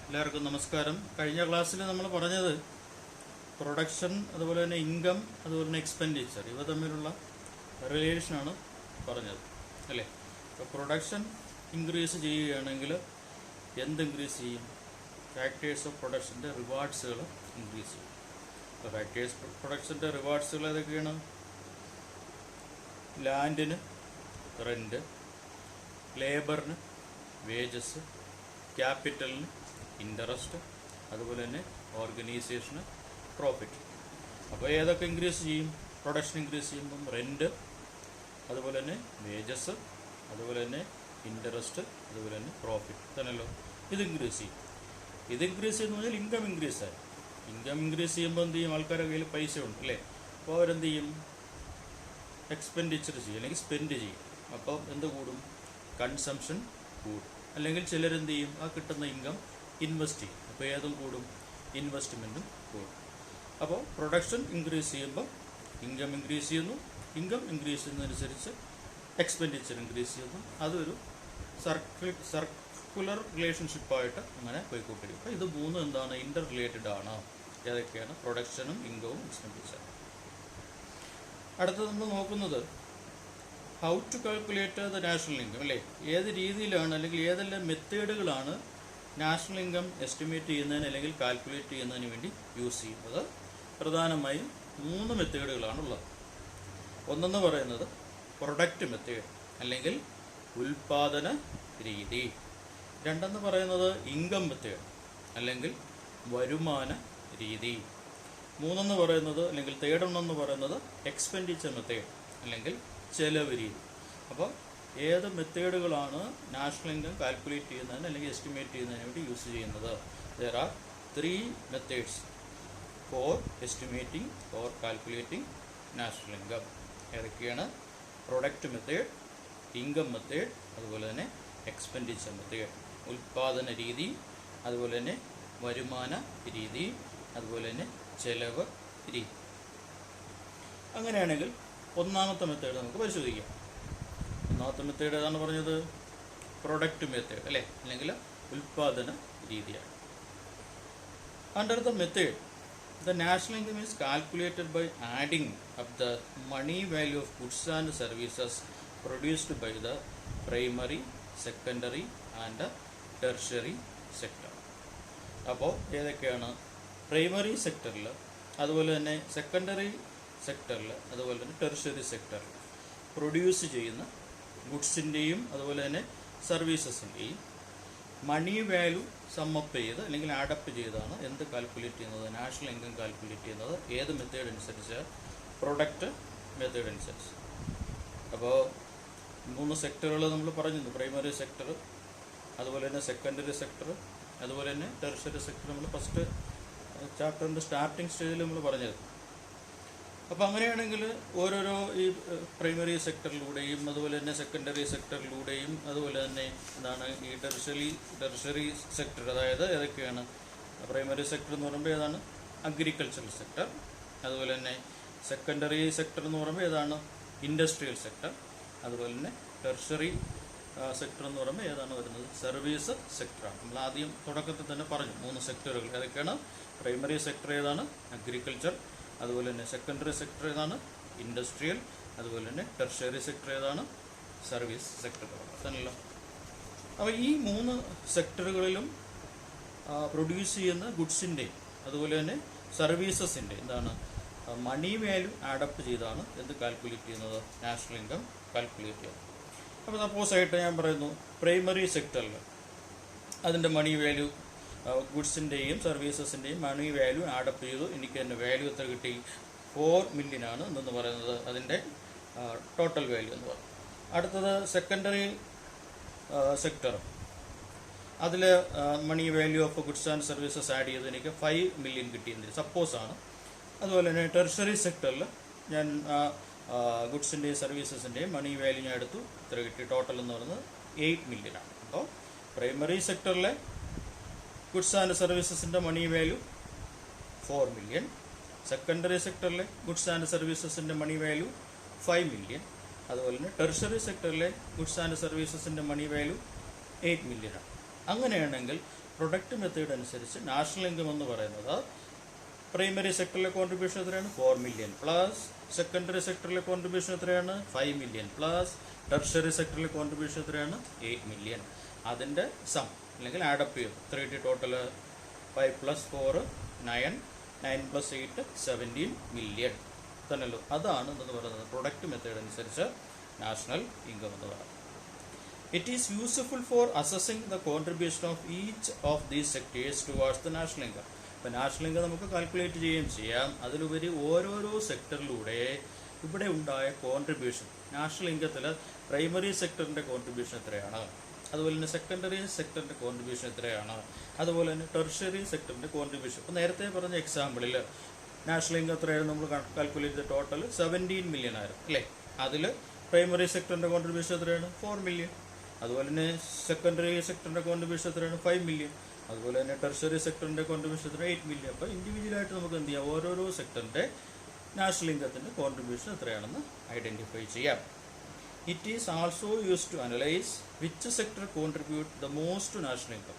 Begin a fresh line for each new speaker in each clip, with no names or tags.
എല്ലാവർക്കും നമസ്കാരം. കഴിഞ്ഞ ക്ലാസ്സിൽ നമ്മൾ പറഞ്ഞത് പ്രൊഡക്ഷൻ, അതുപോലെ തന്നെ ഇൻകം, അതുപോലെ തന്നെ എക്സ്പെൻഡിച്ചർ, ഇവ തമ്മിലുള്ള റിലേഷനാണ് പറഞ്ഞത് അല്ലേ. അപ്പോൾ പ്രൊഡക്ഷൻ ഇൻക്രീസ് ചെയ്യുകയാണെങ്കിൽ എന്ത് ഇൻക്രീസ് ചെയ്യും? ഫാക്ടേഴ്സ് ഓഫ് പ്രൊഡക്ഷൻ്റെ റിവാർഡ്സുകൾ ഇൻക്രീസ് ചെയ്യും. അപ്പോൾ ഫാക്ടേഴ്സ് പ്രൊഡക്ഷൻ്റെ റിവാർഡ്സുകൾ ഏതൊക്കെയാണ്? ലാൻഡിന് റെൻറ്റ്, ലേബറിന് വേജസ്, ക്യാപിറ്റലിന് ഇൻട്രസ്റ്റ്, അതുപോലെ തന്നെ ഓർഗനൈസേഷന് പ്രോഫിറ്റ്. അപ്പോൾ ഏതൊക്കെ ഇൻക്രീസ് ചെയ്യും? പ്രൊഡക്ഷൻ ഇൻക്രീസ് ചെയ്യുമ്പം റെൻറ്റ്, അതുപോലെ തന്നെ വേജസ്, അതുപോലെ തന്നെ ഇൻട്രസ്റ്റ്, അതുപോലെ തന്നെ പ്രോഫിറ്റ് തന്നെയല്ലോ. ഇത് ഇൻക്രീസ് ചെയ്യും. ഇത് ഇൻക്രീസ് ചെയ്യുന്ന പറഞ്ഞാൽ ഇൻകം ഇൻക്രീസ് ആയി. ഇൻകം ഇൻക്രീസ് ചെയ്യുമ്പോൾ എന്ത് ചെയ്യും? ആൾക്കാരുടെ കയ്യിൽ പൈസ ഉണ്ട് അല്ലേ. അപ്പോൾ അവരെന്ത് ചെയ്യും? എക്സ്പെൻഡിച്ചർ ചെയ്യും, അല്ലെങ്കിൽ സ്പെൻഡ് ചെയ്യും. അപ്പോൾ എന്ത് കൂടും? കൺസംഷൻ കൂടും. അല്ലെങ്കിൽ ചിലരെന്ത് ചെയ്യും? ആ കിട്ടുന്ന ഇൻകം ഇൻവെസ്റ്റ് ചെയ്യും. അപ്പോൾ ഏതും കൂടും? ഇൻവെസ്റ്റ്മെൻറ്റും കൂടും. അപ്പോൾ പ്രൊഡക്ഷൻ ഇൻക്രീസ് ചെയ്യുമ്പോൾ ഇൻകം ഇൻക്രീസ് ചെയ്യുന്നു. ഇൻകം ഇൻക്രീസ് ചെയ്യുന്നതനുസരിച്ച് എക്സ്പെൻഡിച്ചർ ഇൻക്രീസ് ചെയ്യുന്നു. അതൊരു സർക്കുലർ റിലേഷൻഷിപ്പായിട്ട് അങ്ങനെ പോയിക്കൊണ്ടിരിക്കും. അപ്പോൾ ഇത് മൂന്നും എന്താണ്? ഇൻ്റർ റിലേറ്റഡ് ആണ്. ഏതൊക്കെയാണ്? പ്രൊഡക്ഷനും ഇൻകവും എക്സ്പെൻഡിച്ചറും. അടുത്തത് നമ്മൾ നോക്കുന്നത് how to calculate the national income അല്ലേ. ഏത് രീതിയിലാണ്, അല്ലെങ്കിൽ ഏതെല്ലാം മെത്തേഡുകളാണ് നാഷണൽ ഇൻകം എസ്റ്റിമേറ്റ് ചെയ്യുന്നതിന് അല്ലെങ്കിൽ കാൽക്കുലേറ്റ് ചെയ്യുന്നതിന് വേണ്ടി യൂസ് ചെയ്യുന്നത്? പ്രധാനമായും 3 മെത്തേഡുകളാണുള്ളത്. ഒന്നെന്ന് പറയുന്നത് പ്രൊഡക്റ്റ് മെത്തേഡ് അല്ലെങ്കിൽ ഉൽപാദന രീതി. രണ്ടെന്ന് പറയുന്നത് ഇൻകം മെത്തേഡ് അല്ലെങ്കിൽ വരുമാന രീതി. മൂന്നെന്ന് പറയുന്നത്, അല്ലെങ്കിൽ തേർഡെണ്ണെന്ന് പറയുന്നത് എക്സ്പെൻഡിച്ചർ മെത്തേഡ് അല്ലെങ്കിൽ ചെലവ് രീതി. അപ്പോൾ ഏത് മെത്തേഡുകളാണ് നാഷണൽ ഇൻകം കാൽക്കുലേറ്റ് ചെയ്യുന്നതിന് അല്ലെങ്കിൽ എസ്റ്റിമേറ്റ് ചെയ്യുന്നതിന് വേണ്ടി യൂസ് ചെയ്യുന്നത്? There are 3 methods four estimating or calculating national income. ഏതൊക്കെയാണ്? പ്രൊഡക്റ്റ് മെത്തേഡ്, ഇൻകം മെത്തേഡ്, അതുപോലെ തന്നെ എക്സ്പെൻഡിച്ചർ മെത്തേഡ്. ഉൽപാദന രീതി, അതുപോലെ തന്നെ വരുമാന രീതി, അതുപോലെ തന്നെ ചെലവ് രീതി. അങ്ങനെയാണെങ്കിൽ ഒന്നാമത്തെ മെത്തേഡ് നമുക്ക് പരിശോധിക്കാം. ഒന്നാമത്തെ മെത്തേഡ് ഏതാണ് പറഞ്ഞത്? പ്രൊഡക്റ്റ് മെത്തേഡ് അല്ലേ, അല്ലെങ്കിൽ ഉൽപാദന രീതിയാണ്. Under the method the national income is calculated by adding up the money value of goods and services produced by the primary, secondary and tertiary sector. അപ്പോൾ ഏതൊക്കെയാണ്? പ്രൈമറി സെക്ടറിൽ, അതുപോലെ തന്നെ സെക്കൻഡറി സെക്ടറിൽ, അതുപോലെ തന്നെ ടെർഷ്യറി സെക്ടറിൽ പ്രൊഡ്യൂസ് ചെയ്യുന്ന ഗുഡ്സിൻ്റെയും അതുപോലെ തന്നെ സർവീസസിൻ്റെയും മണി വാല്യൂ സമ്മപ്പ് ചെയ്ത് അല്ലെങ്കിൽ ആഡപ്പ് ചെയ്താണ് എന്ത് കാൽക്കുലേറ്റ് ചെയ്യുന്നത്? നാഷണൽ ഇൻകം കാൽക്കുലേറ്റ് ചെയ്യുന്നത്. ഏത് മെത്തേഡ് അനുസരിച്ച്? പ്രൊഡക്റ്റ് മെത്തേഡ് അനുസരിച്ച്. അപ്പോൾ 3 സെക്ടറുകൾ നമ്മൾ പറഞ്ഞിരുന്നു. പ്രൈമറി സെക്ടർ, അതുപോലെ തന്നെ സെക്കൻഡറി സെക്ടർ, അതുപോലെ തന്നെ ടെർഷ്യറി സെക്ടർ. നമ്മൾ ഫസ്റ്റ് ചാപ്റ്ററിൻ്റെ സ്റ്റാർട്ടിങ് സ്റ്റേജിൽ നമ്മൾ പറഞ്ഞത്. അപ്പോൾ അങ്ങനെയാണെങ്കിൽ ഓരോരോ ഈ പ്രൈമറി സെക്ടറിലൂടെയും അതുപോലെ തന്നെ സെക്കൻഡറി സെക്ടറിലൂടെയും അതുപോലെ തന്നെ എന്താണ് ഈ ടെർഷ്യറി സെക്ടർ, അതായത് ഏതൊക്കെയാണ്? പ്രൈമറി സെക്ടർ എന്ന് പറയുമ്പോൾ ഏതാണ്? Agricultural sector. അതുപോലെ തന്നെ സെക്കൻഡറി സെക്ടർ എന്ന് പറയുമ്പോൾ ഏതാണ്? Industrial sector. അതുപോലെ തന്നെ ടെർഷ്യറി സെക്ടർ എന്ന് പറയുമ്പോൾ ഏതാണ് വരുന്നത്? സർവീസ് സെക്ടറാണ്. നമ്മൾ ആദ്യം തുടക്കത്തിൽ തന്നെ പറഞ്ഞു 3 സെക്ടറുകൾ ഏതൊക്കെയാണ്? പ്രൈമറി സെക്ടർ ഏതാണ്? അഗ്രികൾച്ചർ. അതുപോലെ തന്നെ സെക്കൻഡറി സെക്ടർ ഏതാണ്? ഇൻഡസ്ട്രിയൽ. അതുപോലെ തന്നെ ടെർഷ്യറി സെക്ടർ ഏതാണ്? സർവീസ് സെക്ടർ തന്നെയല്ലോ. അപ്പോൾ ഈ 3 സെക്ടറുകളിലും പ്രൊഡ്യൂസ് ചെയ്യുന്ന ഗുഡ്സിൻ്റെയും അതുപോലെ തന്നെ സർവീസസിൻ്റെ എന്താണ് മണി വാല്യൂ ആഡപ്പ് ചെയ്താണ് എന്ത് കാൽക്കുലേറ്റ് ചെയ്യുന്നത്? നാഷണൽ ഇൻകം കാൽക്കുലേറ്റ് ചെയ്യുന്നത്. അപ്പോൾ സപ്പോസ് ആയിട്ട് ഞാൻ പറയുന്നു പ്രൈമറി സെക്ടറിൽ അതിൻ്റെ മണി വാല്യൂ, ഗുഡ്സിൻ്റെയും സർവീസസിൻ്റെയും മണി വാല്യൂ ആഡപ്പ് ചെയ്തു. എനിക്ക് തന്നെ വാല്യൂ എത്ര കിട്ടി? 4 million ആണ് എന്ന് പറയുന്നത് അതിൻ്റെ ടോട്ടൽ വാല്യൂ എന്ന് പറയുന്നത്. അടുത്തത് സെക്കൻഡറി സെക്ടർ, അതിൽ money value of goods and services add ചെയ്ത് എനിക്ക് 5 million കിട്ടിയെന്ന് സപ്പോസ് ആണ്. അതുപോലെ തന്നെ ടെർഷ്യറി സെക്ടറിൽ ഞാൻ ഗുഡ്സിൻ്റെയും സർവീസസിൻ്റെയും മണി വാല്യൂ ഞാൻ എടുത്തു. ഇത്ര കിട്ടി. ടോട്ടൽ എന്ന് പറയുന്നത് 8 million ആണ്. അപ്പോൾ പ്രൈമറി സെക്ടറിലെ ഗുഡ്സ് ആൻഡ് സർവീസസിൻ്റെ മണി വാല്യൂ 4 million. സെക്കൻഡറി സെക്ടറിലെ ഗുഡ്സ് ആൻഡ് സർവീസസിൻ്റെ മണി വാല്യൂ 5 million. അതുപോലെ തന്നെ ടെർഷ്യറി സെക്ടറിലെ ഗുഡ്സ് ആൻഡ് സർവീസസിൻ്റെ മണി വാല്യൂ 8 million ആണ്. അങ്ങനെയാണെങ്കിൽ പ്രൊഡക്റ്റ് മെത്തേഡ് അനുസരിച്ച് നാഷണൽ ഇൻകം എന്ന് പറയുന്നത് പ്രൈമറി സെക്ടറിലെ കോൺട്രിബ്യൂഷൻ എത്രയാണ് 4 മില്യൺ പ്ലസ് സെക്കൻഡറി സെക്ടറിലെ കോൺട്രിബ്യൂഷൻ എത്രയാണ് 5 മില്യൺ പ്ലസ് ടെർഷ്യറി സെക്ടറിലെ കോൺട്രിബ്യൂഷൻ എത്രയാണ് 8 മില്യൺ. അതിൻ്റെ സം അല്ലെങ്കിൽ ആഡപ്പ് ചെയ്യും. 3 ടോട്ടൽ 5 + 4 9 9 + 8 17 മില്യൺ തന്നെയല്ലോ. അതാണ് എന്ന് പറയുന്നത് പ്രൊഡക്റ്റ് മെത്തേഡ് അനുസരിച്ച് നാഷണൽ ഇൻകം എന്ന് പറയുന്നത്. It is useful for assessing the contribution of each of these sectors towards the national income. ഇപ്പോൾ നാഷണൽ ഇൻകം നമുക്ക് കാൽക്കുലേറ്റ് ചെയ്യുകയും ചെയ്യാം. അതിലുപരി ഓരോരോ സെക്ടറിലൂടെ ഇവിടെ ഉണ്ടായ കോൺട്രിബ്യൂഷൻ, നാഷണൽ ഇൻകത്തിൽ പ്രൈമറി സെക്ടറിൻ്റെ കോൺട്രിബ്യൂഷൻ എത്രയാണ്, അതുപോലെ തന്നെ സെക്കൻഡറി സെക്ടറിൻ്റെ കോൺട്രിബ്യൂഷൻ എത്രയാണ്, അതുപോലെ തന്നെ ടെർഷ്യറി സെക്ടറിൻ്റെ കോൺട്രിബ്യൂഷൻ. ഇപ്പോൾ നേരത്തെ പറഞ്ഞ എക്സാമ്പിളിൽ നാഷണൽ ഇൻകം എത്രയായിരുന്നു നമ്മൾ കാൽക്കുലേറ്റ് ചെയ്ത ടോട്ടൽ 17 മില്യൺ ആയിരുന്നു അല്ലേ. അതിൽ പ്രൈമറി സെക്ടറിൻ്റെ കോൺട്രിബ്യൂഷൻ എത്രയാണ് 4 മില്യൺ, അതുപോലെ തന്നെ സെക്കൻഡറി സെക്ടറിൻ്റെ കോൺട്രിബ്യൂഷൻ എത്രയാണ് 5 മില്യൺ, അതുപോലെ തന്നെ ടെർഷ്യറി സെക്ടറിൻ്റെ കോൺട്രിബ്യൂഷൻ എത്ര 8 മില്യൺ. അപ്പോൾ ഇൻഡിവിജ്വലായിട്ട് നമുക്ക് എന്ത് ചെയ്യാം, ഓരോരോ സെക്ടറിൻ്റെ നാഷണൽ ഇൻകത്തിൻ്റെ കോൺട്രിബ്യൂഷൻ എത്രയാണെന്ന് ഐഡൻറ്റിഫൈ ചെയ്യാം. It is also use to analyze which sector contribute the most to national income.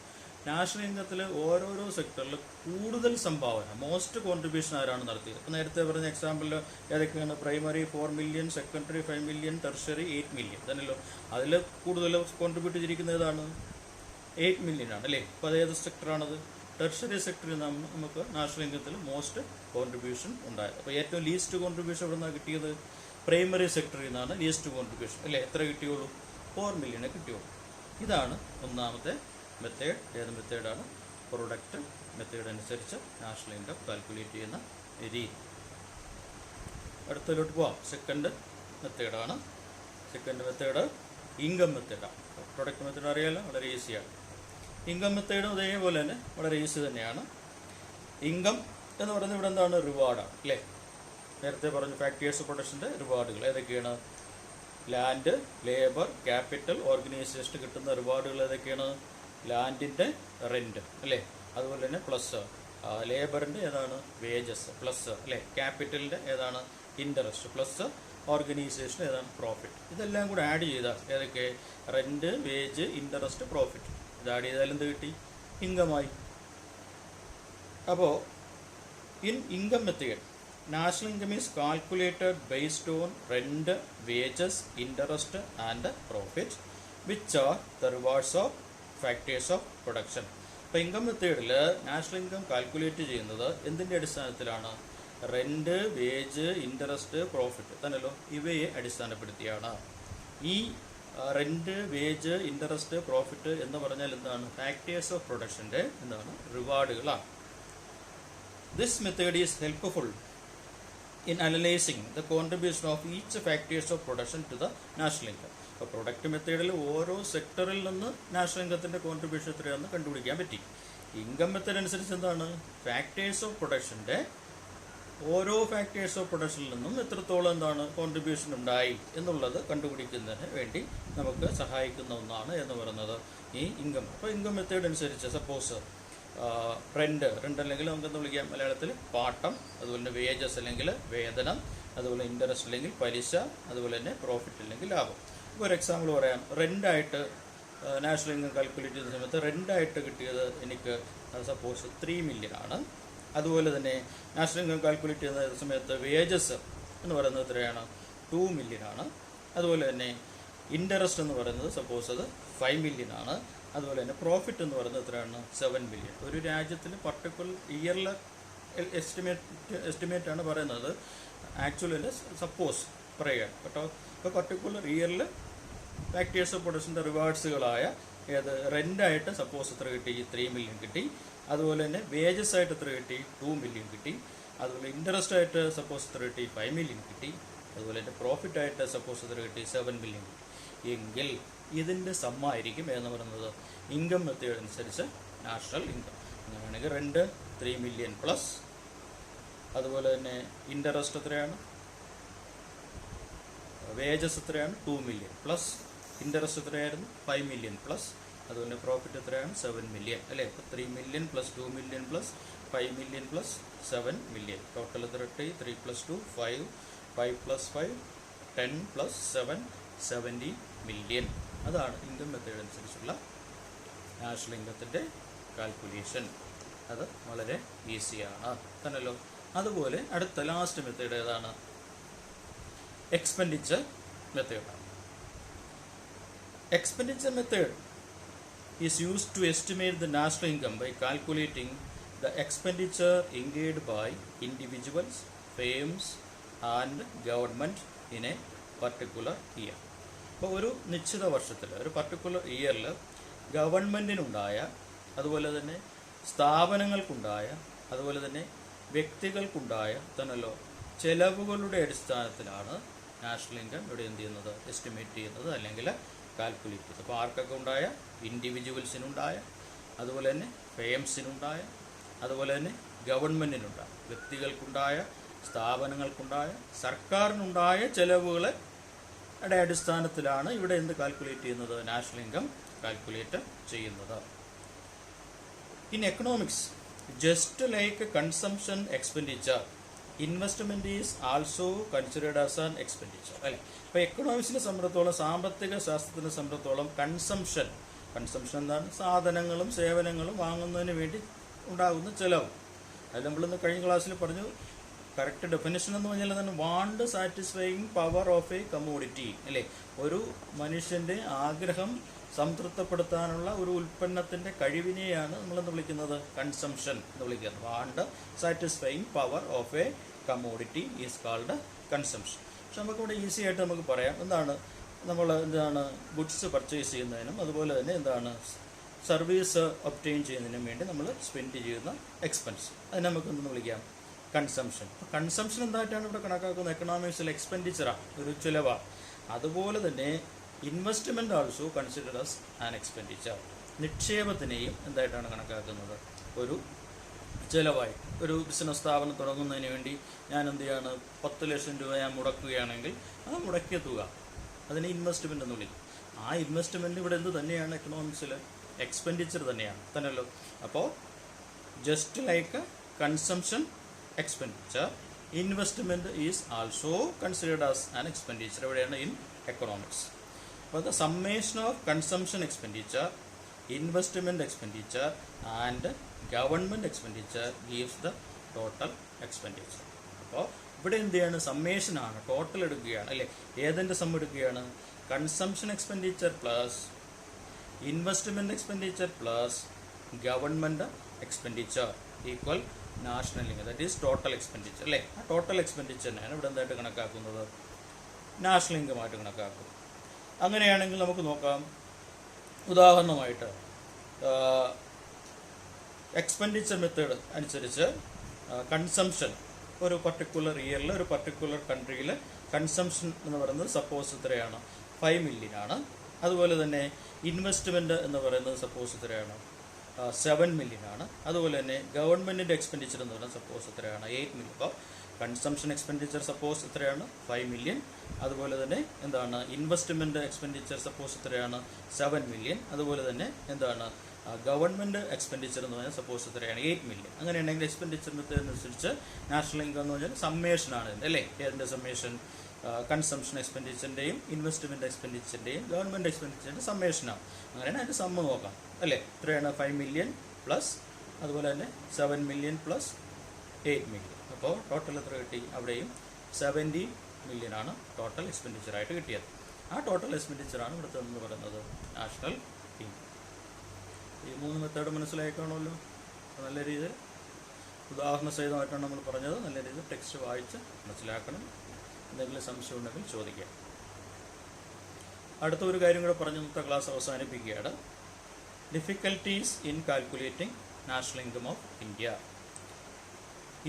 National ഇൻകത്തിൽ ഓരോരോ സെക്ടറിൽ കൂടുതൽ സംഭാവന, മോസ്റ്റ് കോൺട്രിബ്യൂഷൻ ആരാണ് നടത്തിയത്. ഇപ്പോൾ നേരത്തെ പറഞ്ഞ എക്സാമ്പിളിൽ ഏതൊക്കെയാണ്, primary 4 million, secondary 5 million, tertiary 8 million തന്നെയല്ലോ. അതിൽ കൂടുതൽ കോൺട്രിബ്യൂട്ട് ചെയ്തിരിക്കുന്നത് ഏതാണ്, 8 മില്യൺ ആണ് അല്ലേ. അപ്പോൾ അതേത് സെക്ടറാണത്, ടെർഷ്യറി സെക്ടറിൽ നമുക്ക് നാഷണൽ ഇൻകത്തിൽ മോസ്റ്റ് കോൺട്രിബ്യൂഷൻ ഉണ്ടായത്. അപ്പോൾ ഏറ്റവും ലീസ്റ്റ് കോൺട്രിബ്യൂഷൻ എവിടെ നിന്നാണ് കിട്ടിയത്, പ്രൈമറി സെക്ടറിൽ നിന്നാണ് ലീസ്റ്റ് കോൺട്രിബ്യൂഷൻ അല്ലേ. എത്ര കിട്ടിയുള്ളൂ, 4 മില്യണേ കിട്ടിയുള്ളൂ. ഇതാണ് ഒന്നാമത്തെ മെത്തേഡ്. ഏത് മെത്തേഡാണ്, പ്രൊഡക്റ്റ് മെത്തേഡ് അനുസരിച്ച് നാഷണൽ ഇൻകം കാൽക്കുലേറ്റ് ചെയ്യുന്ന രീതി. അടുത്തതിലോട്ട് പോവാം. സെക്കൻഡ് മെത്തേഡാണ്. സെക്കൻഡ് മെത്തേഡ് ഇൻകം മെത്തേഡാണ്. പ്രൊഡക്റ്റ് മെത്തേഡ് അറിയാലോ, വളരെ ഈസിയാണ്. ഇൻകം മെത്തേഡും അതേപോലെ തന്നെ വളരെ ഈസി തന്നെയാണ്. ഇൻകം എന്ന് പറയുന്നത് ഇവിടെ എന്താണ്, റിവാർഡാണ് അല്ലേ. നേരത്തെ പറഞ്ഞു ഫാക്ടേഴ്സ് ഓഫ് പ്രൊഡക്ഷൻ്റെ റിവാർഡുകൾ ഏതൊക്കെയാണ്, ലാൻഡ്, ലേബർ, ക്യാപിറ്റൽ, ഓർഗനൈസേഷൻ കിട്ടുന്ന റിവാർഡുകൾ ഏതൊക്കെയാണ്, ലാൻഡിൻ്റെ റെൻറ്റ് അല്ലേ, അതുപോലെ തന്നെ പ്ലസ് ലേബറിൻ്റെ ഏതാണ്, വേജസ് പ്ലസ് അല്ലേ, ക്യാപിറ്റലിൻ്റെ ഏതാണ്, ഇൻട്രസ്റ്റ് പ്ലസ് ഓർഗനൈസേഷൻ ഏതാണ്, പ്രോഫിറ്റ്. ഇതെല്ലാം കൂടെ ആഡ് ചെയ്താൽ ഏതൊക്കെ, റെൻറ്റ്, വേജ്, ഇൻട്രസ്റ്റ്, പ്രോഫിറ്റ്. ഇത് ആഡ് ചെയ്താൽ എന്ത് കിട്ടി, ഇൻകമായി. അപ്പോൾ in income method national income is calculated based on rent, wages, interest and profit which are the rewards of factors of production. അപ്പോൾ ഇൻകം മെത്തേഡിൽ നാഷണൽ ഇൻകം കാൽക്കുലേറ്റ് ചെയ്യുന്നത് എന്തിൻ്റെ അടിസ്ഥാനത്തിലാണ്, റെൻറ്റ്, വേജ്, ഇൻട്രസ്റ്റ്, പ്രോഫിറ്റ് തന്നെയല്ലോ, ഇവയെ അടിസ്ഥാനപ്പെടുത്തിയാണ്. ഈ റെൻറ്റ്, വേജ്, ഇൻട്രസ്റ്റ്, പ്രോഫിറ്റ് എന്ന് പറഞ്ഞാൽ എന്താണ്, ഫാക്ടേഴ്സ് ഓഫ് പ്രൊഡക്ഷൻ്റെ എന്താണ്, റിവാർഡുകളാണ്. This method is helpful in analyzing the contribution of each factors of production to the national income. അപ്പോൾ പ്രൊഡക്റ്റ് മെത്തേഡിൽ ഓരോ സെക്ടറിൽ നിന്ന് നാഷണൽ ഇൻകത്തിൻ്റെ കോൺട്രിബ്യൂഷൻ എത്രയാണെന്ന് കണ്ടുപിടിക്കാൻ പറ്റി. ഇൻകം മെത്തേഡ് അനുസരിച്ച് എന്താണ്, ഫാക്ടേഴ്സ് ഓഫ് പ്രൊഡക്ഷൻ്റെ ഓരോ ഫാക്ടേഴ്സ് ഓഫ് പ്രൊഡക്ഷനിൽ നിന്നും എത്രത്തോളം എന്താണ് കോൺട്രിബ്യൂഷൻ ഉണ്ടായി എന്നുള്ളത് കണ്ടുപിടിക്കുന്നതിന് വേണ്ടി നമുക്ക് സഹായിക്കുന്ന ഒന്നാണ് എന്ന് പറയുന്നത് ഈ ഇൻകം. അപ്പോൾ ഇൻകം മെത്തേഡ് അനുസരിച്ച് സപ്പോസ് റെൻറ്റ് അല്ലെങ്കിൽ നമുക്കെന്ത് വിളിക്കാം മലയാളത്തിൽ, പാട്ടം, അതുപോലെ തന്നെ വേജസ് അല്ലെങ്കിൽ വേതനം, അതുപോലെ ഇൻട്രസ്റ്റ് അല്ലെങ്കിൽ പലിശ, അതുപോലെ തന്നെ പ്രോഫിറ്റ് അല്ലെങ്കിൽ ലാഭം. ഇപ്പോൾ ഒരു എക്സാമ്പിൾ പറയാം. റെൻ്റായിട്ട് നാഷണൽ ഇൻകം കാൽക്കുലേറ്റ് ചെയ്യുന്ന സമയത്ത് റെൻ്റായിട്ട് കിട്ടിയത് എനിക്ക് സപ്പോസ് 3 മില്യൺ ആണ്. അതുപോലെ തന്നെ നാഷണൽ ഇൻകം കാൽക്കുലേറ്റ് ചെയ്യുന്ന സമയത്ത് വേജസ് എന്ന് പറയുന്നത് എത്രയാണ്, 2 മില്യൺ ആണ്. അതുപോലെ തന്നെ ഇൻട്രസ്റ്റ് എന്ന് പറയുന്നത് സപ്പോസ് അത് 5 മില്യൺ ആണ്. അതുപോലെ തന്നെ പ്രോഫിറ്റ് എന്ന് പറയുന്നത് എത്രയാണ്, 7 മില്യൺ. ഒരു രാജ്യത്തിൽ പർട്ടിക്കുലർ ഇയറിലെ എസ്റ്റിമേറ്റാണ് പറയുന്നത്, ആക്ച്വലി സപ്പോസ് പറയുകയാണ് കേട്ടോ. ഇപ്പോൾ പർട്ടിക്കുലർ ഇയറിൽ ഫാക്ടേഴ്സ് ഓഫ് പ്രൊഡക്ഷൻ്റെ റിവാർഡ്സുകളായ ഏത്, റെൻ്റായിട്ട് സപ്പോസ് എത്ര കിട്ടി, 3 മില്യൺ കിട്ടി. അതുപോലെ തന്നെ വേജസ് ആയിട്ട് എത്ര കിട്ടി, 2 മില്യൺ കിട്ടി. അതുപോലെ ഇൻട്രസ്റ്റ് ആയിട്ട് സപ്പോസ് എത്ര കിട്ടി, 5 മില്യൺ കിട്ടി. അതുപോലെ തന്നെ പ്രോഫിറ്റ് ആയിട്ട് സപ്പോസ് എത്ര കിട്ടി, 7 മില്യൺ കിട്ടി. എങ്കിൽ ഇതിൻ്റെ സമ്മായിരിക്കും എന്ന് പറയുന്നത് ഇൻകം മെത്തേഡ് അനുസരിച്ച് നാഷണൽ ഇൻകം. അങ്ങനെയാണെങ്കിൽ റെൻറ്റ് 3 മില്യൺ പ്ലസ്, അതുപോലെ തന്നെ ഇൻട്രസ്റ്റ് എത്രയാണ്, വേജസ് എത്രയാണ്, 2 മില്യൺ പ്ലസ്, ഇൻട്രസ്റ്റ് എത്രയായിരുന്നു, 5 മില്യൺ പ്ലസ്, അതുപോലെ പ്രോഫിറ്റ് എത്രയാണ്, 7 മില്യൺ അല്ലേ. അപ്പോൾ 3 million plus 2 million plus 5 million plus 7 million. Total എത്ര കിട്ടി, 3 + 2 5, 5 + 5 10 + 7 70 മില്യൺ. അതാണ് ഇൻകം മെത്തേഡ് അനുസരിച്ചുള്ള നാഷണൽ ഇൻകത്തിൻ്റെ കാൽക്കുലേഷൻ. അത് വളരെ ഈസിയാണ് തന്നല്ലോ. അതുപോലെ അടുത്ത ലാസ്റ്റ് മെത്തേഡ് ഏതാണ്? എക്സ്പെൻഡിച്ചർ മെത്തേഡാണ്. Expenditure method is used to estimate the national income by calculating the expenditure incurred by individuals, firms and government in a particular year. അപ്പോൾ ഒരു നിശ്ചിത വർഷത്തിൽ, ഒരു പർട്ടിക്കുലർ ഇയറിൽ ഗവൺമെൻറ്റിനുണ്ടായ, അതുപോലെ തന്നെ സ്ഥാപനങ്ങൾക്കുണ്ടായ, അതുപോലെ തന്നെ വ്യക്തികൾക്കുണ്ടായ തന്നല്ലോ ചെലവുകളുടെ അടിസ്ഥാനത്തിലാണ് നാഷണൽ ഇൻകം ഇവിടെ എന്ത് ചെയ്യുന്നത്, എസ്റ്റിമേറ്റ് ചെയ്യുന്നത് അല്ലെങ്കിൽ കാൽക്കുലേറ്റ് ചെയ്തത്. അപ്പോൾ ആർക്കൊക്കെ ഉണ്ടായ? ഇൻഡിവിജ്വൽസിനുണ്ടായ, അതുപോലെ തന്നെ ഫേംസിനുണ്ടായ, അതുപോലെ തന്നെ ഗവൺമെൻറ്റിനുണ്ടായ, വ്യക്തികൾക്കുണ്ടായ, സ്ഥാപനങ്ങൾക്കുണ്ടായ, സർക്കാരിനുണ്ടായ ചെലവുകളെ അടിസ്ഥാനത്തിലാണ് ഇവിടെ എന്ത് കാൽക്കുലേറ്റ് ചെയ്യുന്നത്? നാഷണൽ ഇൻകം കാൽക്കുലേറ്റ് ചെയ്യുന്നത്. In economics, just like consumption expenditure, investment is also considered as an expenditure അല്ലേ. ഇപ്പോൾ എക്കണോമിക്സിനെ സംബന്ധിച്ചിടത്തോളം, സാമ്പത്തിക ശാസ്ത്രത്തിനെ സംബന്ധിച്ചിടത്തോളം കൺസംഷൻ എന്താണ്? സാധനങ്ങളും സേവനങ്ങളും വാങ്ങുന്നതിന് വേണ്ടി ഉണ്ടാകുന്ന ചിലവ്. അത് നമ്മളിന്ന് കഴിഞ്ഞ ക്ലാസ്സിൽ പറഞ്ഞു. കറക്റ്റ് ഡെഫിനിഷൻ എന്ന് പറഞ്ഞാൽ തന്നെ want satisfying power of A commodity അല്ലേ. ഒരു മനുഷ്യൻ്റെ ആഗ്രഹം സംതൃപ്തപ്പെടുത്താനുള്ള ഒരു ഉൽപ്പന്നത്തിൻ്റെ കഴിവിനെയാണ് നമ്മളെന്ന് വിളിക്കുന്നത് കൺസംഷൻ എന്ന് വിളിക്കുന്നത്. Want satisfying power of A commodity is called consumption. പക്ഷെ നമുക്കിവിടെ ഈസി ആയിട്ട് നമുക്ക് പറയാം എന്താണ്, നമ്മൾ എന്താണ് ഗുഡ്സ് പർച്ചേസ് ചെയ്യുന്നതിനും അതുപോലെ തന്നെ എന്താണ് സർവീസ് ഒബ്റ്റെയിൻ ചെയ്യുന്നതിനും വേണ്ടി നമ്മൾ സ്പെൻഡ് ചെയ്യുന്ന എക്സ്പെൻസ്, അതിനെ നമുക്ക് എന്തെന്ന് വിളിക്കാം? കൺസംഷൻ. കൺസംഷൻ എന്തായിട്ടാണ് ഇവിടെ കണക്കാക്കുന്നത്? എക്കണോമിക്സിൽ എക്സ്പെൻഡിച്ചറാണ്, ഒരു ചിലവാണ്. അതുപോലെ തന്നെ investment also consider as an expenditure. നിക്ഷേപത്തിനെയും എന്തായിട്ടാണ് കണക്കാക്കുന്നത്? ഒരു ചിലവായി. ഒരു ബിസിനസ് സ്ഥാപനം തുടങ്ങുന്നതിന് വേണ്ടി ഞാൻ എന്ത് ചെയ്യാണ്? 10 ലക്ഷം രൂപ ഞാൻ മുടക്കുകയാണെങ്കിൽ ആ മുടക്കിയ തുക അതിനെ ഇൻവെസ്റ്റ്മെൻ്റ് എന്ന് വിളിക്കും. ആ ഇൻവെസ്റ്റ്മെൻറ്റ് ഇവിടെ എന്ത് തന്നെയാണ്? എക്കണോമിക്സിൽ എക്സ്പെൻഡിച്ചർ തന്നെയാണ് തന്നെയല്ലോ. അപ്പോൾ just like consumption expenditure, investment is also considered as an expenditure. എവിടെയാണ്? In economics. അപ്പോൾ the summation of consumption expenditure, investment expenditure and government expenditure gives the total expenditure. അപ്പോൾ ഇവിടെ എന്ത് ചെയ്യാണ്? സമ്മേഷനാണ്, ടോട്ടൽ എടുക്കുകയാണ് അല്ലേ. ഏതിൻ്റെ സം എടുക്കുകയാണ്? Consumption expenditure plus investment expenditure plus government expenditure equal national income, that is total expenditure അല്ലേ. ആ ടോട്ടൽ എക്സ്പെൻഡിച്ചറിനെയാണ് ഇവിടെ എന്തായിട്ട് കണക്കാക്കുന്നത്? നാഷണൽ ഇൻകമായിട്ട് കണക്കാക്കും. അങ്ങനെയാണെങ്കിൽ നമുക്ക് നോക്കാം. ഉദാഹരണമായിട്ട് എക്സ്പെൻഡിച്ചർ മെത്തേഡ് അനുസരിച്ച് കൺസംഷൻ ഒരു പർട്ടിക്കുലർ ഇയറിൽ ഒരു പർട്ടിക്കുലർ കൺട്രിയിൽ കൺസംഷൻ എന്ന് പറയുന്നത് സപ്പോസ് ഇത്രയാണ്, 5 മില്യൺ ആണ്. അതുപോലെ തന്നെ ഇൻവെസ്റ്റ്മെൻറ്റ് എന്ന് പറയുന്നത് സപ്പോസ് ഇത്രയാണ്, 7 മില്യൺ ആണ്. അതുപോലെ തന്നെ ഗവൺമെൻറ്റിൻ്റെ എക്സ്പെൻഡിച്ചർ എന്ന് പറയുന്നത് സപ്പോസ് ഇത്രയാണ്, 8 മില്യൺ. അപ്പോൾ കൺസംഷൻ എക്സ്പെൻഡിച്ചർ സപ്പോസ് ഇത്രയാണ്, 5 മില്യൺ. അതുപോലെ തന്നെ എന്താണ് ഇൻവെസ്റ്റ്മെൻറ്റ് എക്സ്പെൻഡിച്ചർ സപ്പോസ് ഇത്രയാണ്, 7 മില്യൺ. അതുപോലെ തന്നെ എന്താണ് ഗവൺമെൻറ് എക്സ്പെൻഡിച്ചർ എന്ന് പറഞ്ഞാൽ സപ്പോസ് ഇത്രയാണ്, 8 മില്യൺ. അങ്ങനെയാണെങ്കിൽ എക്സ്പെൻഡിച്ചർ മെത്തേഡിനനുസരിച്ച് നാഷണൽ ഇൻകം എന്ന് പറഞ്ഞാൽ സമ്മേഷനാണ് അല്ലേ. ഏതിൻ്റെ സമ്മേഷൻ? കൺസംഷൻ എക്സ്പെൻഡിച്ചറിൻ്റെയും ഇൻവെസ്റ്റ്മെൻറ്റ് എക്സ്പെൻഡിച്ചറിൻ്റെയും ഗവൺമെൻറ് എക്സ്പെൻഡിച്ചറിൻ്റെ സമ്മേഷനാണ്. അങ്ങനെയാണ് അതിൻ്റെ സമ്മ് നോക്കാം അല്ലേ. ഇത്രയാണ് 5 മില്യൺ പ്ലസ് അതുപോലെ തന്നെ 7 മില്യൺ പ്ലസ് 8 മില്യൺ. അപ്പോൾ ടോട്ടൽ എത്ര കിട്ടി? അവിടെയും 70 മില്യൺ ആണ് ടോട്ടൽ എക്സ്പെൻഡിച്ചറായിട്ട് കിട്ടിയത്. ആ ടോട്ടൽ എക്സ്പെൻഡിച്ചറാണ് ഇവിടുത്തെ എന്ന് പറയുന്നത് നാഷണൽ ഇൻകം. ഈ 3 മെത്തേഡ് മനസ്സിലാക്കണമല്ലോ നല്ല രീതിയിൽ. ഉദാഹരണ സഹിതമായിട്ടാണ് നമ്മൾ പറഞ്ഞത്. നല്ല രീതിയിൽ ടെക്സ്റ്റ് വായിച്ച് മനസ്സിലാക്കണം. എന്തെങ്കിലും സംശയം ഉണ്ടെങ്കിൽ ചോദിക്കാം. അടുത്ത ഒരു കാര്യം കൂടെ പറഞ്ഞ് ഇന്നത്തെ ക്ലാസ് അവസാനിപ്പിക്കുകയാണ്. Difficulties in calculating national income of India.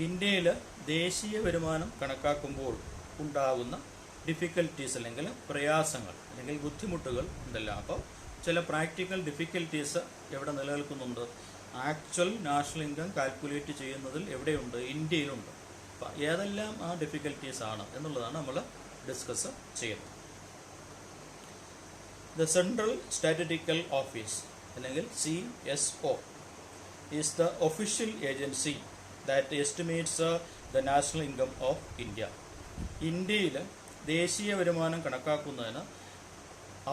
ഇന്ത്യയിൽ ദേശീയ വരുമാനം കണക്കാക്കുമ്പോൾ ഉണ്ടാകുന്ന ഡിഫിക്കൽട്ടീസ് അല്ലെങ്കിൽ പ്രയാസങ്ങൾ അല്ലെങ്കിൽ ബുദ്ധിമുട്ടുകൾ എന്തെല്ലാം. അപ്പോൾ ചില പ്രാക്ടിക്കൽ ഡിഫിക്കൽട്ടീസ് എവിടെ നിലനിൽക്കുന്നുണ്ട്? ആക്ച്വൽ നാഷണൽ ഇൻകം കാൽക്കുലേറ്റ് ചെയ്യുന്നതിൽ എവിടെയുണ്ട്? ഇന്ത്യയിലുണ്ട്. അപ്പോൾ ഏതെല്ലാം ആ ഡിഫിക്കൽട്ടീസ് ആണ് എന്നുള്ളതാണ് നമ്മൾ ഡിസ്കസ് ചെയ്യുന്നത്. ദ സെൻട്രൽ സ്റ്റാറ്റിസ്റ്റിക്കൽ ഓഫീസ് അല്ലെങ്കിൽ CSO is the official agency that estimates the national income of India. ഇന്ത്യയിൽ ദേശീയ വരുമാനം കണക്കാക്കുന്നതിന്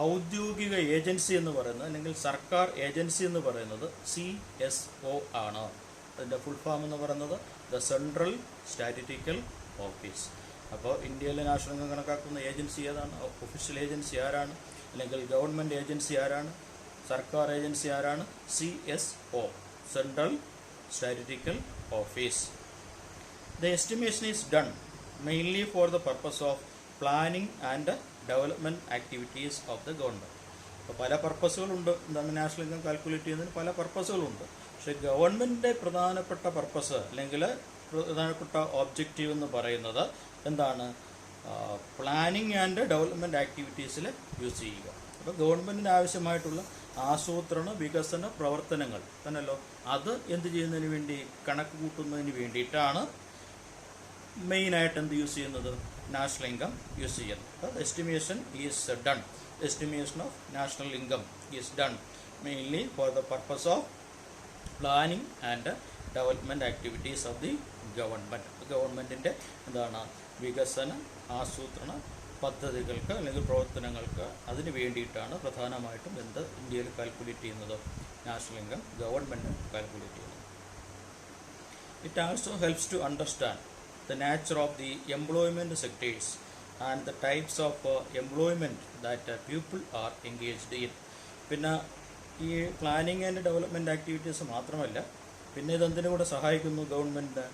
ഔദ്യോഗിക ഏജൻസി എന്ന് പറയുന്നത് അല്ലെങ്കിൽ സർക്കാർ ഏജൻസി എന്ന് പറയുന്നത് CSO ആണ്. അതിൻ്റെ ഫുൾ ഫോം എന്ന് പറയുന്നത് ദ സെൻട്രൽ സ്റ്റാറ്റിസ്റ്റിക്കൽ ഓഫീസ്. അപ്പോൾ ഇന്ത്യയിലെ നാഷണൽ ഇൻകം കണക്കാക്കുന്ന ഏജൻസി ഏതാണ്? ഒഫീഷ്യൽ ഏജൻസി ആരാണ്? അല്ലെങ്കിൽ ഗവൺമെൻറ് ഏജൻസി ആരാണ്? സർക്കാർ ഏജൻസി ആരാണ്? CSO, central statistical office. The estimation is done mainly for the purpose of planning and development activities of the government. അപ്പോൾ പല പർപ്പസുകളുണ്ട്. എന്താണ് നാഷണൽ ഇൻകം കാൽക്കുലേറ്റ് ചെയ്യുന്നതിന് പല പർപ്പസുകളുണ്ട്. പക്ഷേ ഗവൺമെൻറ്റിൻ്റെ പ്രധാനപ്പെട്ട പർപ്പസ് അല്ലെങ്കിൽ പ്രധാനപ്പെട്ട ഒബ്ജക്റ്റീവ് എന്ന് പറയുന്നത് എന്താണ്? പ്ലാനിങ് ആൻഡ് ഡെവലപ്മെൻറ്റ് ആക്ടിവിറ്റീസിൽ യൂസ് ചെയ്യുക. അപ്പോൾ ഗവൺമെൻറ്റിന് ആവശ്യമായിട്ടുള്ള ആസൂത്രണ വികസന പ്രവർത്തനങ്ങൾ തന്നെയല്ലോ, അത് എന്ത് ചെയ്യുന്നതിന് വേണ്ടി? കണക്ക് കൂട്ടുന്നതിന് വേണ്ടിയിട്ടാണ് മെയിനായിട്ട് എന്ത് യൂസ് ചെയ്യുന്നത്? നാഷണൽ ഇൻകം യൂസ് ചെയ്യുന്നത്. അപ്പോൾ estimation is done. Estimation of national income is done mainly for the purpose of planning and development activities of the government. ഗവൺമെൻറ്റിൻ്റെ എന്താണ്? വികസന ആസൂത്രണ പദ്ധതികൾക്ക് അല്ലെങ്കിൽ പ്രവർത്തനങ്ങൾക്ക് അതിന് വേണ്ടിയിട്ടാണ് പ്രധാനമായിട്ടും ഇന്ത്യയിൽ കാൽക്കുലേറ്റ് ചെയ്യുന്നത്? നാഷണൽ ഇൻകം ഗവൺമെൻറ് കാൽക്കുലേറ്റ് ചെയ്യുന്നത്. It also helps to understand the nature of the employment sectors and the types of employment that people are engaged in. പിന്നെ ഈ പ്ലാനിങ് ആൻഡ് ഡെവലപ്മെൻറ്റ് ആക്ടിവിറ്റീസ് മാത്രമല്ല, പിന്നെ ഇതെന്തിനു കൂടെ സഹായിക്കുന്നു government?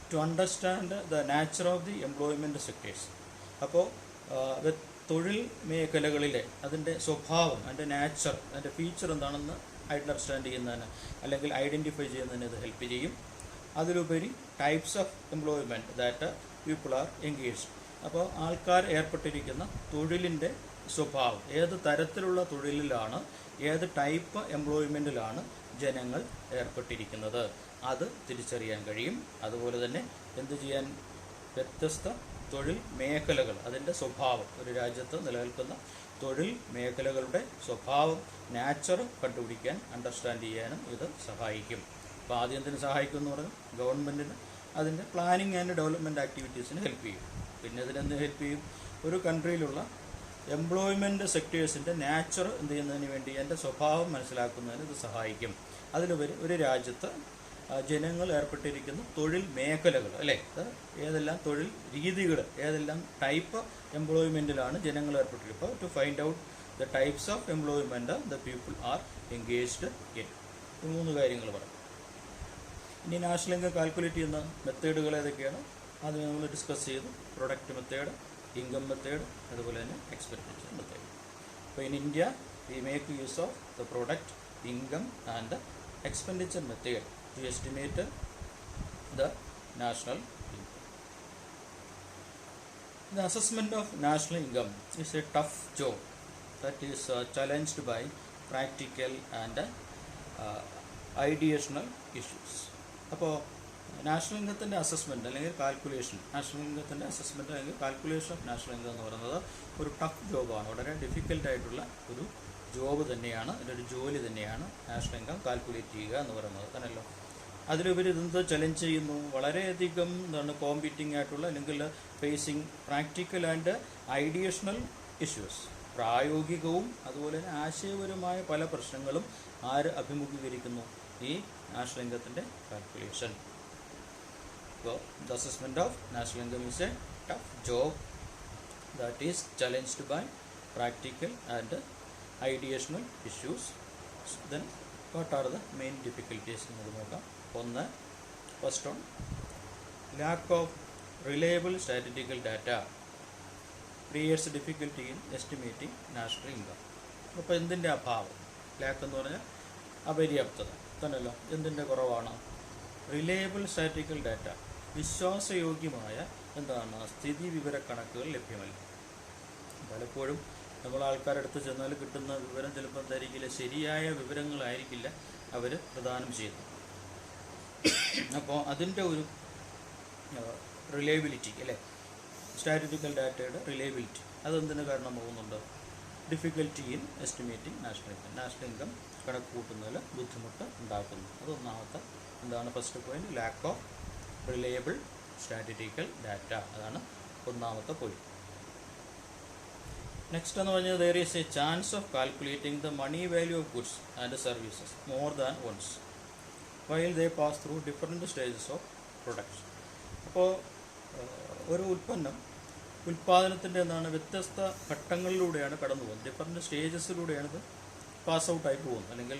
To understand the nature of the employment sectors. അപ്പോൾ തൊഴിൽ മേഖലകളിലെ അതിൻ്റെ സ്വഭാവം, അതിൻ്റെ നാച്ചർ, അതിൻ്റെ ഫീച്ചർ എന്താണെന്ന് അണ്ടർസ്റ്റാൻഡ് ചെയ്യുന്നതിന് അല്ലെങ്കിൽ ഐഡൻറ്റിഫൈ ചെയ്യുന്നതിന് ഇത് ഹെൽപ്പ് ചെയ്യും. അതിലുപരി types of employment that people are engaged. അപ്പോൾ ആൾക്കാർ ഏർപ്പെട്ടിരിക്കുന്ന തൊഴിലിൻ്റെ സ്വഭാവം, ഏത് തരത്തിലുള്ള തൊഴിലിലാണ്, ഏത് ടൈപ്പ് എംപ്ലോയ്മെൻറ്റിലാണ് ജനങ്ങൾ ഏർപ്പെട്ടിരിക്കുന്നത്, അത് തിരിച്ചറിയാൻ കഴിയും. അതുപോലെ തന്നെ എന്ത് ചെയ്യാൻ? വ്യത്യസ്ത തൊഴിൽ മേഖലകൾ, അതിൻ്റെ സ്വഭാവം, ഒരു രാജ്യത്ത് നിലനിൽക്കുന്ന തൊഴിൽ മേഖലകളുടെ സ്വഭാവം, നാച്ചർ കണ്ടുപിടിക്കാൻ, അണ്ടർസ്റ്റാൻഡ് ചെയ്യാനും ഇത് സഹായിക്കും. അപ്പോൾ ആദ്യം എന്തിനു സഹായിക്കും എന്ന് പറഞ്ഞാൽ ഗവൺമെൻറ്റിന് അതിൻ്റെ പ്ലാനിങ് ആൻഡ് ഡെവലപ്മെൻറ്റ് ആക്ടിവിറ്റീസിന് ഹെൽപ്പ് ചെയ്യും. പിന്നെ ഇതിനെന്ത് ഹെൽപ്പ് ചെയ്യും? ഒരു കൺട്രിയിലുള്ള എംപ്ലോയ്മെൻറ്റ് സെക്ടേഴ്സിൻ്റെ നാച്ചർ എന്ത് ചെയ്യുന്നതിന് വേണ്ടി, അതിൻ്റെ സ്വഭാവം മനസ്സിലാക്കുന്നതിന് ഇത് സഹായിക്കും. അതിലുപരി ഒരു രാജ്യത്ത് ജനങ്ങൾ ഏർപ്പെട്ടിരിക്കുന്ന തൊഴിൽ മേഖലകൾ, അല്ലേ, ഏതെല്ലാം തൊഴിൽ രീതികൾ, ഏതെല്ലാം ടൈപ്പ് എംപ്ലോയ്മെൻറ്റിലാണ് ജനങ്ങൾ ഏർപ്പെട്ടിരിക്കുന്നത്. To find out the types of employment the people are engaged in. ഈ 3 കാര്യങ്ങൾ പറയും. ഇനി നാഷണൽ ഇൻകം കാൽക്കുലേറ്റ് ചെയ്യുന്ന മെത്തേഡുകൾ ഏതൊക്കെയാണ്? അത് നമ്മൾ ഡിസ്കസ് ചെയ്തു. പ്രൊഡക്റ്റ് മെത്തേഡ്, ഇൻകം മെത്തേഡ്, അതുപോലെ തന്നെ എക്സ്പെൻഡിച്ചർ മെത്തേഡ്. അപ്പോൾ in India we make use of the product, income and expenditure method to estimate the national income. The assessment of national income is a tough job that is challenged by practical and ideational issues. അപ്പോൾ national ഇൻകത്തിൻ്റെ assessment അല്ലെങ്കിൽ calculation, national ഇൻകത്തിൻ്റെ assessment അല്ലെങ്കിൽ calculation of national income എന്ന് പറയുന്നത് ഒരു tough ജോബാണ്. വളരെ ഡിഫിക്കൽട്ടായിട്ടുള്ള ഒരു job തന്നെയാണ്, ഒരു ജോലി തന്നെയാണ് നാഷണൽ ഇൻകം കാൽക്കുലേറ്റ് ചെയ്യുക എന്ന് പറയുന്നത് തന്നെയല്ലോ. അതിലുപരി ഇതെന്ത് ചലഞ്ച് ചെയ്യുന്നു? വളരെയധികം കോമ്പീറ്റിംഗ് ആയിട്ടുള്ള അല്ലെങ്കിൽ facing practical and ideational issues, പ്രായോഗികവും അതുപോലെ തന്നെ ആശയപരമായ പല പ്രശ്നങ്ങളും ആര് അഭിമുഖീകരിക്കുന്നു? ഈ നാഷണൽ ഇൻകത്തിൻ്റെ കാൽക്കുലേഷൻ. അപ്പോൾ the assessment of national income is a tough job that is challenged by practical and ideational issues. Then what are the main difficulties നമുക്ക് നോക്കാം. ഒന്ന്, first on lack of reliable statistical data creates difficulty in estimating national income. അപ്പോൾ എന്തിൻ്റെ അഭാവം? ലാക്ക് എന്ന് പറഞ്ഞാൽ അപര്യാപ്തത തന്നെയല്ലോ. എന്തിൻ്റെ കുറവാണ്? റിലയബിൾ സ്റ്റാറ്റിസ്റ്റിക്കൽ ഡാറ്റ, വിശ്വാസയോഗ്യമായ സ്ഥിതി വിവരക്കണക്കുകൾ ലഭ്യമല്ല. പലപ്പോഴും നമ്മൾ ആൾക്കാരടുത്ത് ചെന്നാൽ കിട്ടുന്ന വിവരം ചിലപ്പോൾ എന്തായിരിക്കില്ല, ശരിയായ വിവരങ്ങളായിരിക്കില്ല അവർ പ്രദാനം ചെയ്യുന്നത്. അപ്പോൾ അതിൻ്റെ ഒരു റിലയബിലിറ്റി, അല്ലേ, സ്റ്റാറ്റിസ്റ്റിക്കൽ ഡാറ്റയുടെ റിലയബിലിറ്റി, അതെന്തിന് കാരണമാകുന്നുണ്ട്? Difficulty in estimating national income, national income കണക്ക് കൂട്ടുന്നതിൽ ബുദ്ധിമുട്ട് ഉണ്ടാക്കുന്നു. അതൊന്നാമത്തെ first point, lack of reliable statistical data. അതാണ് ഒന്നാമത്തെ പോയിന്റ്. നെക്സ്റ്റ് എന്ന് പറഞ്ഞാൽ there is a chance of calculating the money value of goods and services more than once while they pass through different stages of production. അപ്പോൾ ഒരു ഉൽപ്പാദനത്തിൻ്റെ വ്യത്യസ്ത ഘട്ടങ്ങളിലൂടെയാണ് കടന്നു പോകുന്നത്, different സ്റ്റേജസിലൂടെയാണ് ഇത് പാസ് ഔട്ടായി പോകുന്നത് അല്ലെങ്കിൽ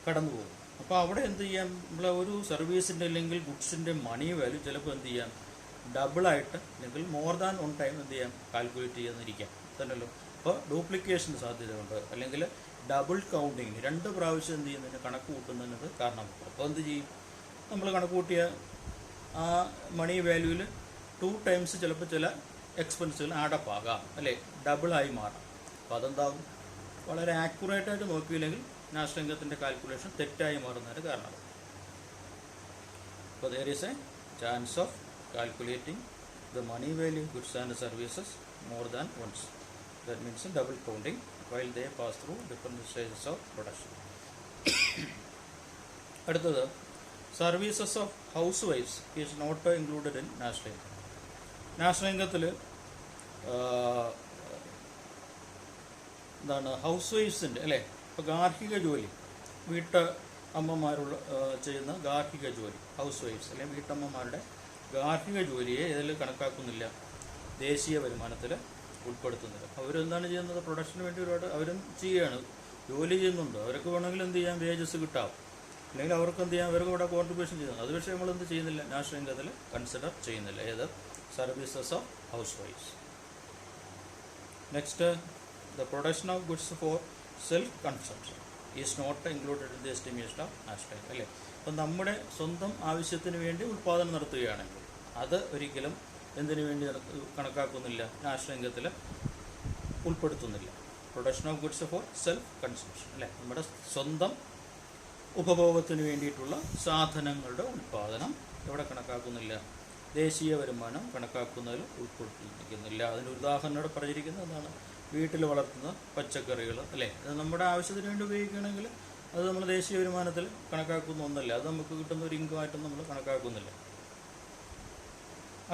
കടന്നു പോകുന്നത്. അപ്പോൾ അവിടെ എന്ത് ചെയ്യാം, നമ്മളെ ഒരു സർവീസിൻ്റെ അല്ലെങ്കിൽ ഗുഡ്സിൻ്റെ മണി വാല്യൂ ചിലപ്പോൾ എന്ത് ചെയ്യാം, ഡബിളായിട്ട് അല്ലെങ്കിൽ മോർ ദാൻ വൺ ടൈം എന്ത് ചെയ്യാം, കാൽക്കുലേറ്റ് ചെയ്യുന്നിരിക്കാം തന്നെയല്ലോ. അപ്പോൾ ഡ്യൂപ്ലിക്കേഷൻ സാധ്യതയുണ്ട്, അല്ലെങ്കിൽ ഡബിൾ കൗണ്ടിങ്ങിന് 2 പ്രാവശ്യം എന്ത് ചെയ്യുന്നതിന് കണക്ക് കൂട്ടുന്നതിനത് കാരണമാകും. അപ്പോൾ എന്ത് ചെയ്യും, നമ്മൾ കണക്ക് കൂട്ടിയ ആ മണി വാല്യൂവിൽ 2 ടൈംസ് ചിലപ്പോൾ ചില എക്സ്പെൻസുകൾ ആഡപ്പ് ആകാം, അല്ലേ, ഡബിളായി മാറാം. അപ്പോൾ അതെന്താകും, വളരെ ആക്യുറേറ്റായിട്ട് നോക്കിയില്ലെങ്കിൽ നാഷണൽ ഇൻകത്തിൻ്റെ കാൽക്കുലേഷൻ തെറ്റായി മാറുന്നതിന് കാരണമാകും. അപ്പോൾ there is a chance of calculating the money value of goods and services more than once. That means double counting while they pass through different stages of production. അടുത്തത് services of house wives is not included in national income. National ഇൻകത്തിൽ house വൈഫ്സിൻ്റെ, അല്ലേ, ഇപ്പോൾ ഗാർഹിക ജോലി, അമ്മമാരുള്ള ചെയ്യുന്ന ഗാർഹിക ജോലി, ഹൗസ് വൈഫ്സ് അല്ലെങ്കിൽ വീട്ടമ്മമാരുടെ ഗാർഹിക ജോലിയെ ഇതിൽ കണക്കാക്കുന്നില്ല, ദേശീയ വരുമാനത്തിൽ ഉൾപ്പെടുത്തുന്നില്ല. അവരെന്താണ് ചെയ്യുന്നത്, പ്രൊഡക്ഷന് വേണ്ടി ഒരുപാട് അവരും ചെയ്യുകയാണ്, ജോലി ചെയ്യുന്നുണ്ട്, അവർക്ക് വേണമെങ്കിൽ എന്ത് ചെയ്യാം, വേജസ് കിട്ടാം, അല്ലെങ്കിൽ അവർക്ക് എന്ത് ചെയ്യാം, അവർക്ക് ഇവിടെ കോൺട്രിബ്യൂഷൻ ചെയ്യുന്നത്. അത് പക്ഷേ നമ്മളെന്ത് ചെയ്യുന്നില്ല, നാഷണൽ ഇൻകത്തിൽ കൺസിഡർ ചെയ്യുന്നില്ല. ഏത്, സർവീസസ് ഓഫ് ഹൗസ് വൈഫ്സ്. Next, the production of goods for self consumption is not included in the estimation of national income. അല്ലേ, അപ്പം നമ്മുടെ സ്വന്തം ആവശ്യത്തിന് വേണ്ടി ഉൽപ്പാദനം നടത്തുകയാണെങ്കിൽ അത് ഒരിക്കലും എന്തിനു വേണ്ടി കണക്കാക്കുന്നില്ല, നാഷണൽ ഇൻകത്തിൽ ഉൾപ്പെടുത്തുന്നില്ല. Production of goods for self consumption, അല്ലേ, നമ്മുടെ സ്വന്തം ഉപഭോഗത്തിന് വേണ്ടിയിട്ടുള്ള സാധനങ്ങളുടെ ഉൽപ്പാദനം എവിടെ കണക്കാക്കുന്നില്ല, ദേശീയ വരുമാനം കണക്കാക്കുന്നതിൽ ഉൾപ്പെടുത്തിയിരിക്കുന്നില്ല. അതിന് ഉദാഹരണം ഇവിടെ പറഞ്ഞിരിക്കുന്നത് എന്താണ്, വീട്ടിൽ വളർത്തുന്ന പച്ചക്കറികൾ, അല്ലേ, അത് നമ്മുടെ ആവശ്യത്തിന് വേണ്ടി ഉപയോഗിക്കുകയാണെങ്കിൽ അത് നമ്മൾ ദേശീയ വരുമാനത്തിൽ കണക്കാക്കുന്ന ഒന്നല്ല, അത് നമുക്ക് കിട്ടുന്ന ഒരു ഇൻകമായിട്ടും നമ്മൾ കണക്കാക്കുന്നില്ല.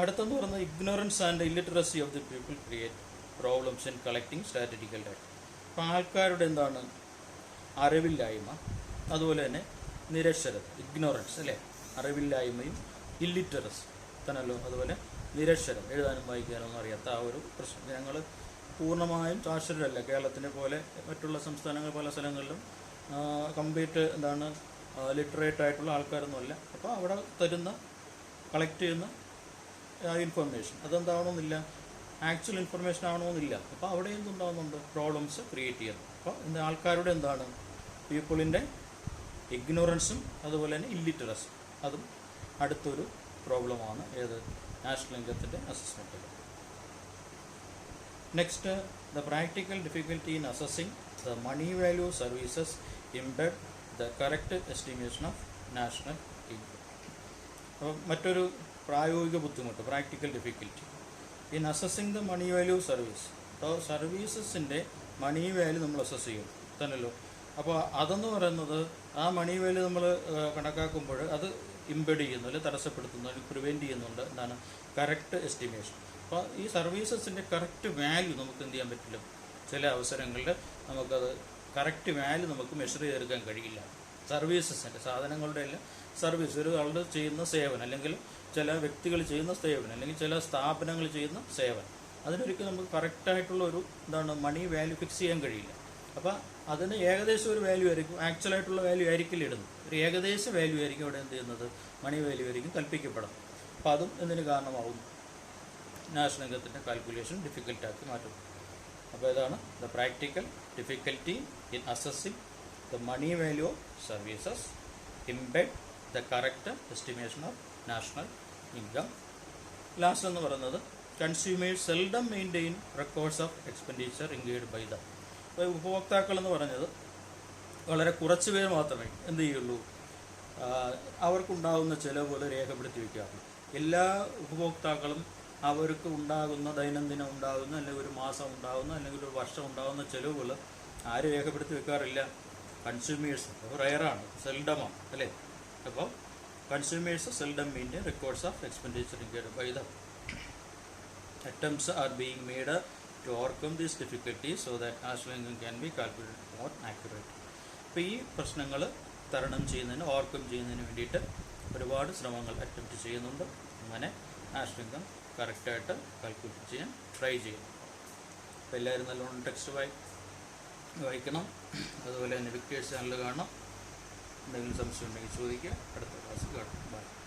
അടുത്തെന്ന് പറയുന്നത് ignorance and illiteracy of the people create problems in collecting statistical data. അപ്പോൾ ആൾക്കാരുടെ എന്താണ്, അറിവില്ലായ്മ, അതുപോലെ തന്നെ നിരക്ഷരത, ഇഗ്നോറൻസ്, അല്ലേ, അറിവില്ലായ്മയും ഇല്ലിറ്ററസി തന്നല്ലോ, അതുപോലെ നിരക്ഷരം, എഴുതാനും വായിക്കാനും ഒന്നും അറിയാത്ത ആ ഒരു പ്രശ്നം. ഞങ്ങൾ പൂർണ്ണമായും സാക്ഷരരല്ല, കേരളത്തിനെ പോലെ മറ്റുള്ള സംസ്ഥാനങ്ങൾ പല സ്ഥലങ്ങളിലും കംപ്ലീറ്റ് ലിറ്ററേറ്റ് ആയിട്ടുള്ള ആൾക്കാരൊന്നുമല്ല. അപ്പോൾ അവിടെ തരുന്ന കളക്ട് ചെയ്യുന്ന ഇൻഫർമേഷൻ അതെന്താവണമെന്നില്ല, ആക്ച്വൽ ഇൻഫർമേഷൻ ആവണമെന്നില്ല. അപ്പോൾ അവിടെ എന്തുണ്ടാകുന്നുണ്ട്, പ്രോബ്ലംസ് ക്രിയേറ്റ് ചെയ്യുന്നു. അപ്പോൾ ആൾക്കാരുടെ പീപ്പിളിൻ്റെ ഇഗ്നോറൻസും അതുപോലെ തന്നെ ഇല്ലിറ്ററസും അതും അടുത്തൊരു പ്രോബ്ലമാണ് ഏത്, നാഷണൽ ഇൻകത്തിൻ്റെ അസസ്മെൻറ്റിൽ. Next, the practical difficulty in assessing the money value services embed the correct estimation of national income. അപ്പോൾ മറ്റൊരു പ്രായോഗിക ബുദ്ധിമുട്ട്, practical difficulty in assessing the money value service. അപ്പോൾ സർവീസസിൻ്റെ മണി വാല്യൂ നമ്മൾ അസസ് ചെയ്യും തന്നല്ലോ. അപ്പോൾ അതെന്ന് പറയുന്നത് ആ മണി വാല്യൂ നമ്മൾ കണക്കാക്കുമ്പോൾ അത് ഇംബെഡ് ചെയ്യുന്നു, അല്ലെങ്കിൽ തടസ്സപ്പെടുത്തുന്നു, അല്ലെങ്കിൽ പ്രിവെൻറ്റ് ചെയ്യുന്നുണ്ട് എന്താണ്, കറക്റ്റ് എസ്റ്റിമേഷൻ. അപ്പോൾ ഈ സർവീസസിൻ്റെ കറക്റ്റ് വാല്യൂ നമുക്ക് എന്ത് ചെയ്യാൻ പറ്റില്ല, ചില അവസരങ്ങളിൽ നമുക്കത് കറക്റ്റ് വാല്യൂ നമുക്ക് മെഷർ ചെയ്തെടുക്കാൻ കഴിയില്ല. സർവീസസിൻ്റെ, സാധനങ്ങളുടെ എല്ലാം സർവീസ്, ഒരു ആളുടെ ചെയ്യുന്ന സേവനം, അല്ലെങ്കിൽ ചില വ്യക്തികൾ ചെയ്യുന്ന സേവനം, അല്ലെങ്കിൽ ചില സ്ഥാപനങ്ങൾ ചെയ്യുന്ന സേവനം, അതിനൊരിക്കലും നമുക്ക് കറക്റ്റായിട്ടുള്ള ഒരു മണി വാല്യൂ ഫിക്സ് ചെയ്യാൻ കഴിയില്ല. അപ്പോൾ അതിന് ഏകദേശം ഒരു വാല്യൂ ആയിരിക്കും, ആക്ച്വലായിട്ടുള്ള വാല്യൂ ആയിരിക്കില്ല ഇടുന്നത്, ഒരു ഏകദേശ വാല്യൂ ആയിരിക്കും അവിടെ എന്ത് ചെയ്യുന്നത്, മണി വാല്യൂ ആയിരിക്കും കൽപ്പിക്കപ്പെടുന്നത്. അപ്പോൾ അതും എന്തിന് കാരണമാകുന്നു, നാഷണൽ ഇൻകത്തിൻ്റെ കാൽക്കുലേഷൻ ഡിഫിക്കൽട്ടാക്കി മാറ്റുന്നു. അപ്പോൾ ഇതാണ് the practical difficulty in assessing the money value of services embed the correct estimation of national income. Last എന്ന് പറയുന്നത് consumers seldom maintain records of expenditure incurred by them. അപ്പോൾ ഉപഭോക്താക്കൾ എന്ന് പറഞ്ഞത് വളരെ കുറച്ച് പേർ മാത്രമേ എന്ത് ചെയ്യുള്ളൂ, അവർക്കുണ്ടാകുന്ന ചിലവുകൾ രേഖപ്പെടുത്തി വയ്ക്കാറുള്ളൂ. എല്ലാ ഉപഭോക്താക്കളും അവർക്ക് ഉണ്ടാകുന്ന ദൈനംദിനം ഉണ്ടാകുന്ന, അല്ലെങ്കിൽ ഒരു മാസം ഉണ്ടാകുന്ന, അല്ലെങ്കിൽ ഒരു വർഷം ഉണ്ടാകുന്ന ചിലവുകൾ ആരും രേഖപ്പെടുത്തി വെക്കാറില്ല, കൺസ്യൂമേഴ്സ്. അപ്പോൾ റയറാണ്, സെൽഡമാണ്, അല്ലേ. അപ്പോൾ consumers seldom maintain records of expenditure incurred by them. Attempts are being made to overcome these difficulties so that Ashwin can be calculated more accurate. അപ്പോൾ ഈ പ്രശ്നങ്ങൾ തരണം ചെയ്യുന്നതിന് ഓവർകം ചെയ്യുന്നതിന് വേണ്ടിയിട്ട് ഒരുപാട് ശ്രമങ്ങൾ അറ്റംപ്റ്റ് ചെയ്യുന്നുണ്ട്. അങ്ങനെ ആശ്വിങ്കം കറക്റ്റായിട്ട് കാൽക്കുലേറ്റ് ചെയ്യാൻ ട്രൈ ചെയ്യുന്നു. അപ്പോൾ എല്ലാവരും നല്ലോണം ടെക്സ്റ്റ് വായിക്കണം. അതുപോലെ തന്നെ വിക്ടേഴ്സ് ചാനൽ കാണണം. എന്തെങ്കിലും സംശയം ഉണ്ടെങ്കിൽ ചോദിക്കുക. അടുത്ത ക്ലാസ് കാണാം. ബൈ.